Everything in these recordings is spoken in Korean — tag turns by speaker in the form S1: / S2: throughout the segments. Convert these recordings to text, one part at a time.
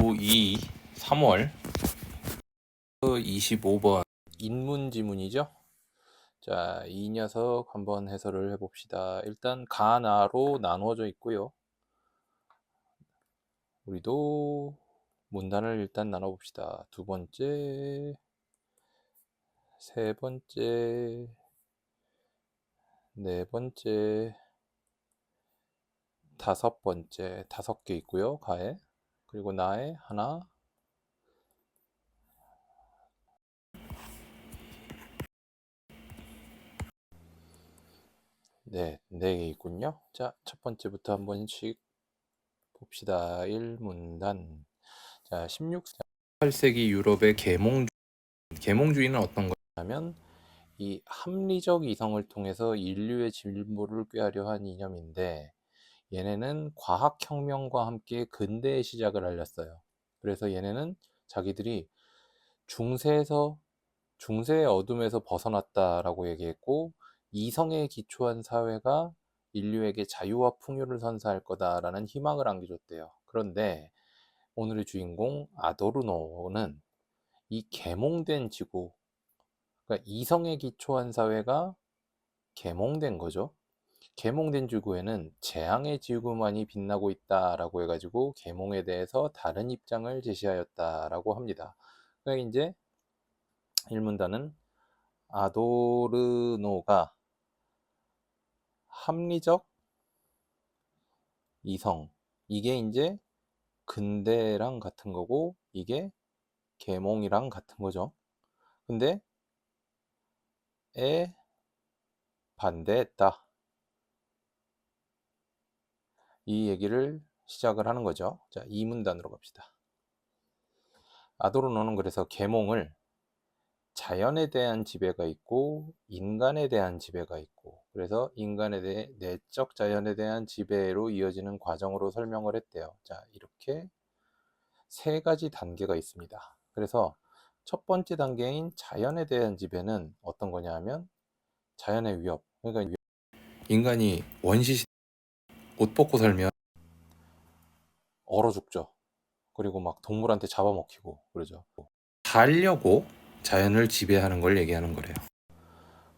S1: 2022 3월 25번 인문지문이죠. 자, 이 녀석 한번 해설을 해봅시다. 일단 가나로 나누어져 있고요. 우리도 문단을 일단 나눠봅시다. 두 번째, 세 번째, 네 번째, 다섯 번째, 5개 있고요. 가에. 그리고 나에 하나, 네, 4개 있군요. 자, 첫 번째부터 한 번씩 봅시다. 1문단. 자, 18세기 유럽의 계몽주의는 어떤 거냐면 이 합리적 이성을 통해서 인류의 진보를 꾀하려 한 이념인데, 얘네는 과학혁명과 함께 근대의 시작을 알렸어요. 그래서 얘네는 자기들이 중세의 어둠에서 벗어났다라고 얘기했고, 이성에 기초한 사회가 인류에게 자유와 풍요를 선사할 거다라는 희망을 안겨줬대요. 그런데 오늘의 주인공 아도르노는 이 계몽된 지구, 그러니까 이성에 기초한 사회가 계몽된 거죠. 계몽된 지구에는 재앙의 지구만이 빛나고 있다라고 해가지고 계몽에 대해서 다른 입장을 제시하였다라고 합니다. 그러니까 이제 1문단은 아도르노가 합리적 이성, 이게 이제 근대랑 같은 거고, 이게 계몽이랑 같은 거죠. 근데 에 반대했다, 이 얘기를 시작을 하는 거죠. 자, 2문단으로 갑시다. 아도르노는 그래서 계몽을 자연에 대한 지배가 있고 인간에 대한 지배가 있고, 그래서 인간에 대해 내적 자연에 대한 지배로 이어지는 과정으로 설명을 했대요. 자, 이렇게 3가지 단계가 있습니다. 그래서 첫 번째 단계인 자연에 대한 지배는 어떤 거냐 하면 자연의 위협, 그러니까 인간이 원시 옷 벗고 살면 얼어 죽죠. 그리고 막 동물한테 잡아먹히고 그러죠. 살려고 자연을 지배하는 걸 얘기하는 거래요.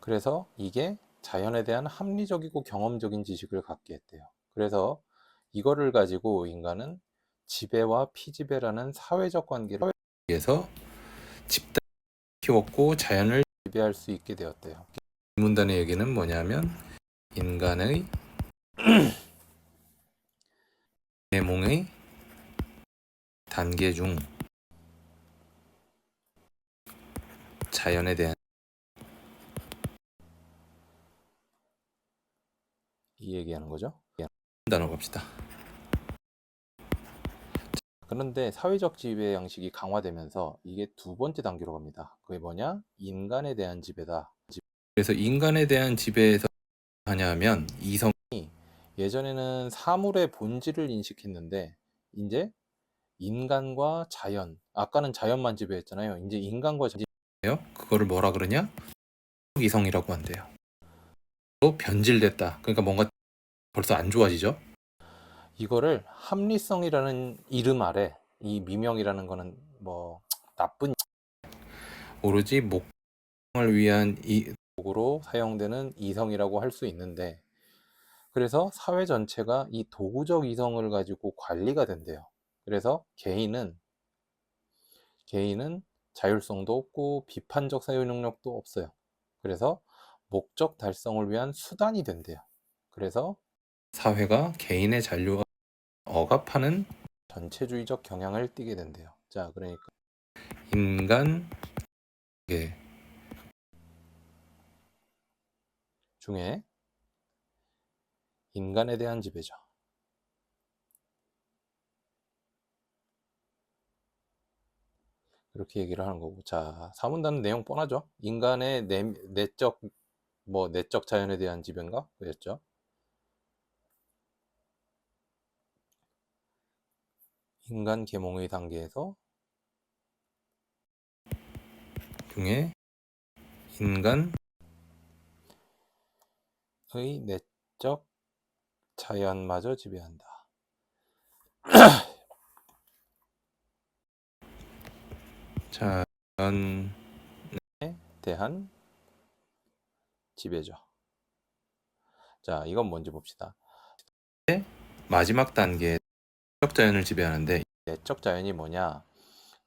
S1: 그래서 이게 자연에 대한 합리적이고 경험적인 지식을 갖게 했대요. 그래서 이거를 가지고 인간은 지배와 피지배라는 사회적 관계를 위해서 집단을 키웠고 자연을 지배할 수 있게 되었대요. 이 문단의 얘기는 뭐냐면 인간의 계몽의 단계 중 자연에 대한 이 얘기하는 거죠. 단어 갑시다. 그런데 사회적 지배 양식이 강화되면서 이게 두 번째 단계로 갑니다. 그게 뭐냐? 인간에 대한 지배다. 그래서 인간에 대한 지배에서 하냐면 이성이 예전에는 사물의 본질을 인식했는데 이제 인간과 자연, 아까는 자연만 지배했잖아요. 이제 인간과 자연이에요. 그거를 뭐라 그러냐? 이성이라고 한대요. 또 변질됐다. 그러니까 뭔가 벌써 안 좋아지죠. 이거를 합리성이라는 이름 아래, 이 미명이라는 거는 뭐 나쁜, 오로지 목적을 위한 도구로 사용되는 이성이라고 할 수 있는데, 그래서 사회 전체가 이 도구적 이성을 가지고 관리가 된대요. 그래서 개인은 자율성도 없고 비판적 사유 능력도 없어요. 그래서 목적 달성을 위한 수단이 된대요. 그래서 사회가 개인의 잔류가 억압하는 전체주의적 경향을 띠게 된대요. 자, 그러니까 인간 중에 인간에 대한 지배죠. 이렇게 얘기를 하는 거고. 자, 사문단은 내용 뻔하죠. 인간의 내적 자연에 대한 지배인가? 그랬죠. 인간 계몽의 단계에서 중에 인간의 내적 자연마저 지배한다. 자연에 대한 지배죠. 자, 이건 뭔지 봅시다. 마지막 단계에 내적 자연을 지배하는데 내적 자연이 뭐냐?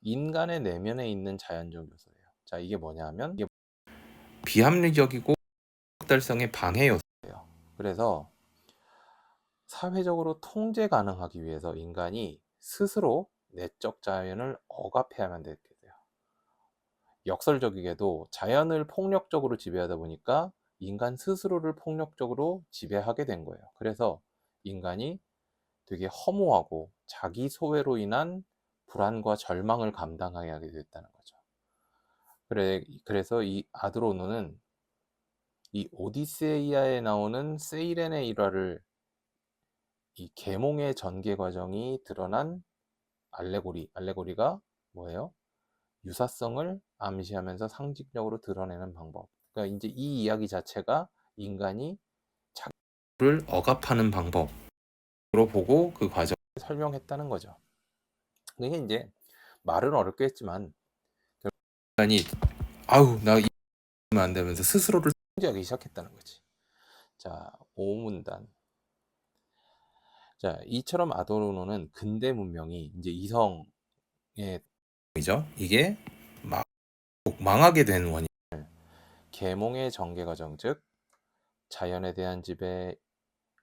S1: 인간의 내면에 있는 자연적 요소예요. 자, 이게 뭐냐 하면 이게 비합리적이고 달성의 방해 요소예요. 그래서 사회적으로 통제 가능하기 위해서 인간이 스스로 내적 자연을 억압해야만 되게 돼요. 역설적이게도 자연을 폭력적으로 지배하다 보니까 인간 스스로를 폭력적으로 지배하게 된 거예요. 그래서 인간이 되게 허무하고 자기 소외로 인한 불안과 절망을 감당하게 하게 됐다는 거죠. 그래서 이 아드로노는 이 오디세이아에 나오는 세이렌의 일화를 이 계몽의 전개 과정이 드러난 알레고리가 뭐예요? 유사성을 암시하면서 상징적으로 드러내는 방법. 그러니까 이제 이 이야기 자체가 인간이 자기를 억압하는 방법으로 보고 그 과정을 설명했다는 거죠. 이게 이제 말은 어렵게 했지만 인간이 아우 나 이러면 안 되면서 스스로를 통제하기 시작했다는 거지. 자, 오문단. 자, 이처럼 아도르노는 근대 문명이 이제 이성의 이죠. 이게 망하게 된 원인. 계몽의 전개 과정, 즉 자연에 대한 지배,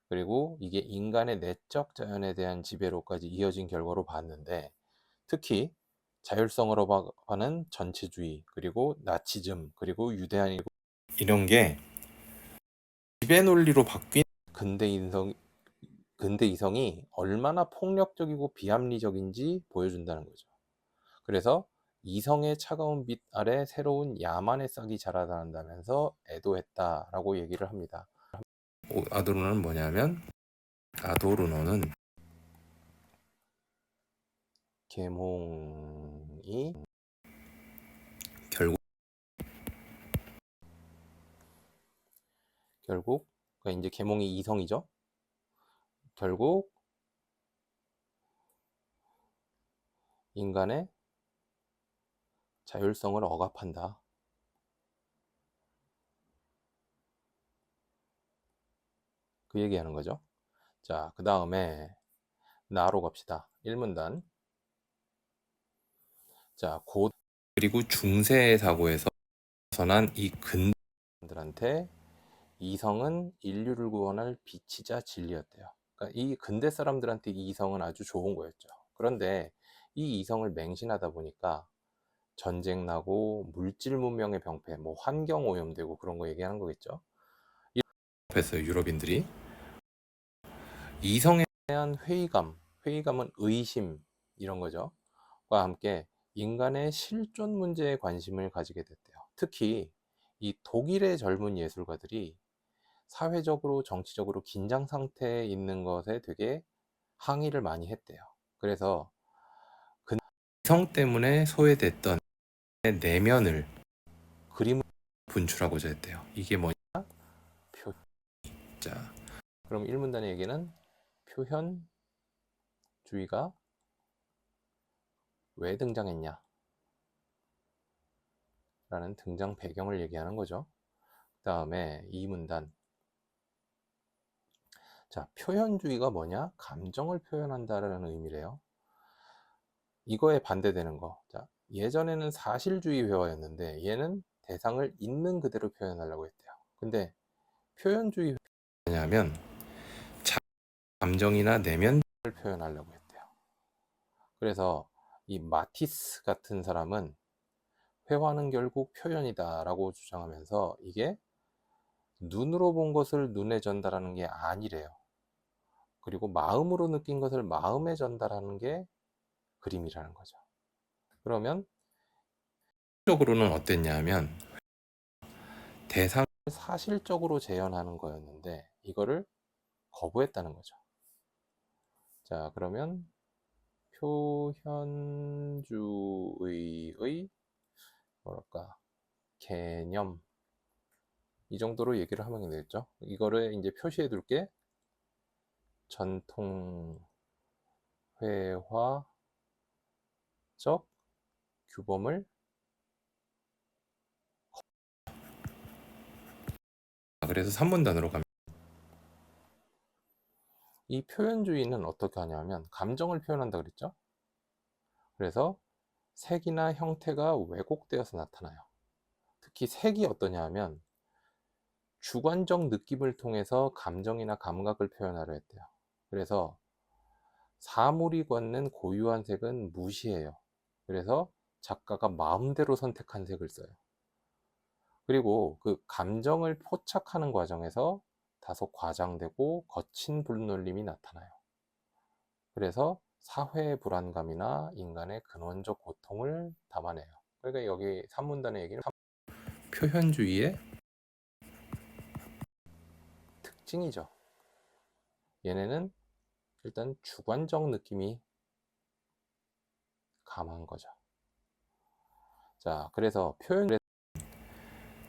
S1: 그리고 이게 인간의 내적 자연에 대한 지배로까지 이어진 결과로 봤는데, 특히 자율성으로 하는 전체주의, 그리고 나치즘, 그리고 유대한 이런 게 지배 논리로 바뀐 근대 이성이 얼마나 폭력적이고 비합리적인지 보여준다는 거죠. 그래서 이성의 차가운 빛 아래 새로운 야만의 싹이 자라난다면서 애도했다라고 얘기를 합니다. 아도르노는 뭐냐면 아도르노는 계몽이 결국 그러니까 이제 계몽이 이성이죠. 결국 인간의 자율성을 억압한다. 그 얘기하는 거죠. 자, 그 다음에 나로 갑시다. 1문단. 자, 그리고 중세 사고에서 벗어난 이 근대들한테 이성은 인류를 구원할 빛이자 진리였대요. 그러니까 이 근대 사람들한테 이 이성은 아주 좋은 거였죠. 그런데 이 이성을 맹신하다 보니까 전쟁 나고 물질 문명의 병폐, 뭐 환경 오염되고 그런 거 얘기하는 거겠죠. 했어요, 유럽인들이. 이성에 대한 회의감은 의심 이런 거죠. 과 함께 인간의 실존 문제에 관심을 가지게 됐대요. 특히 이 독일의 젊은 예술가들이 사회적으로 정치적으로 긴장 상태에 있는 것에 되게 항의를 많이 했대요. 그래서 그 이성 때문에 소외됐던 내면을 그림을 분출하고자 했대요. 이게 뭐냐? 표. 자, 그럼 1문단의 얘기는 표현주의가 왜 등장했냐? 라는 등장 배경을 얘기하는 거죠. 그 다음에 2문단. 자, 표현주의가 뭐냐? 감정을 표현한다라는 의미래요. 이거에 반대되는 거. 자, 예전에는 사실주의 회화였는데 얘는 대상을 있는 그대로 표현하려고 했대요. 근데 표현주의 뭐냐면 감정이나 내면을 표현하려고 했대요. 그래서 이 마티스 같은 사람은 회화는 결국 표현이다 라고 주장하면서 이게 눈으로 본 것을 눈에 전달하는 게 아니래요. 그리고 마음으로 느낀 것을 마음에 전달하는 게 그림이라는 거죠. 그러면 적으로는 어땠냐 하면 대상을 사실적으로 재현하는 거였는데 이거를 거부했다는 거죠. 자, 그러면 표현주의의 뭐랄까 개념 이 정도로 얘기를 하면 되겠죠. 이거를 이제 표시해 둘게. 전통 회화적 규범을 그래서 산문단으로 갑니다. 이 표현주의는 어떻게 하냐면 감정을 표현한다 그랬죠? 그래서 색이나 형태가 왜곡되어서 나타나요. 특히 색이 어떠냐 하면 주관적 느낌을 통해서 감정이나 감각을 표현하려 했대요. 그래서 사물이 갖는 고유한 색은 무시해요. 그래서 작가가 마음대로 선택한 색을 써요. 그리고 그 감정을 포착하는 과정에서 다소 과장되고 거친 분놀림이 나타나요. 그래서 사회의 불안감이나 인간의 근원적 고통을 담아내요. 그러니까 여기 산문단의 얘기는 표현주의의 특징이죠. 얘네는 일단 주관적 느낌이 강한 거죠. 자, 그래서 표현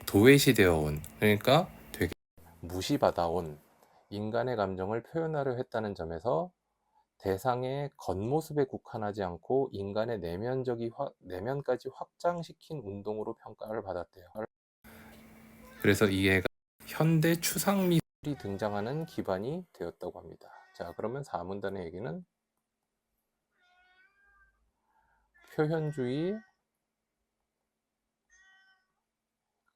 S1: 도외시되어 온, 그러니까 되게 무시받아온 인간의 감정을 표현하려 했다는 점에서 대상의 겉모습에 국한하지 않고 인간의 내면까지 확장시킨 운동으로 평가를 받았대요. 그래서 이해가 현대 추상미술이 등장하는 기반이 되었다고 합니다. 자, 그러면 4문단의 얘기는 표현주의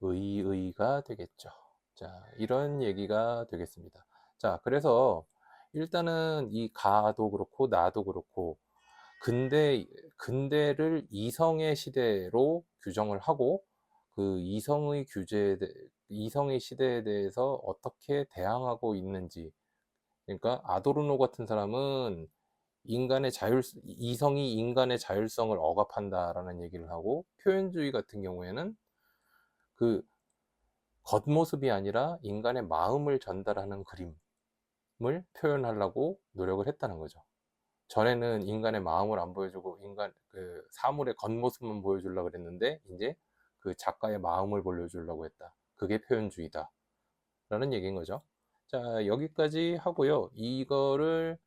S1: 의의가 되겠죠. 자, 이런 얘기가 되겠습니다. 자, 그래서 일단은 이 가도 그렇고 나도 그렇고 근대를 이성의 시대로 규정을 하고 그 이성의 시대에 대해서 어떻게 대항하고 있는지. 그러니까 아도르노 같은 사람은 이성이 인간의 자율성을 억압한다라는 얘기를 하고, 표현주의 같은 경우에는 그 겉모습이 아니라 인간의 마음을 전달하는 그림을 표현하려고 노력을 했다는 거죠. 전에는 인간의 마음을 안 보여주고 사물의 겉모습만 보여주려고 그랬는데 이제 그 작가의 마음을 보여주려고 했다. 그게 표현주의다 라는 얘기인 거죠. 자, 여기까지 하고요. 이거를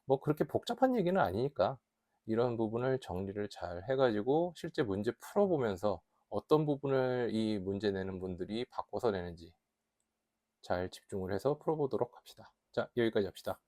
S1: 뭐 그렇게 복잡한 얘기는 아니니까 이런 부분을 정리를 잘 해가지고 실제 문제 풀어보면서 어떤 부분을 이 문제 내는 분들이 바꿔서 내는지 잘 집중을 해서 풀어보도록 합시다. 자, 여기까지 합시다.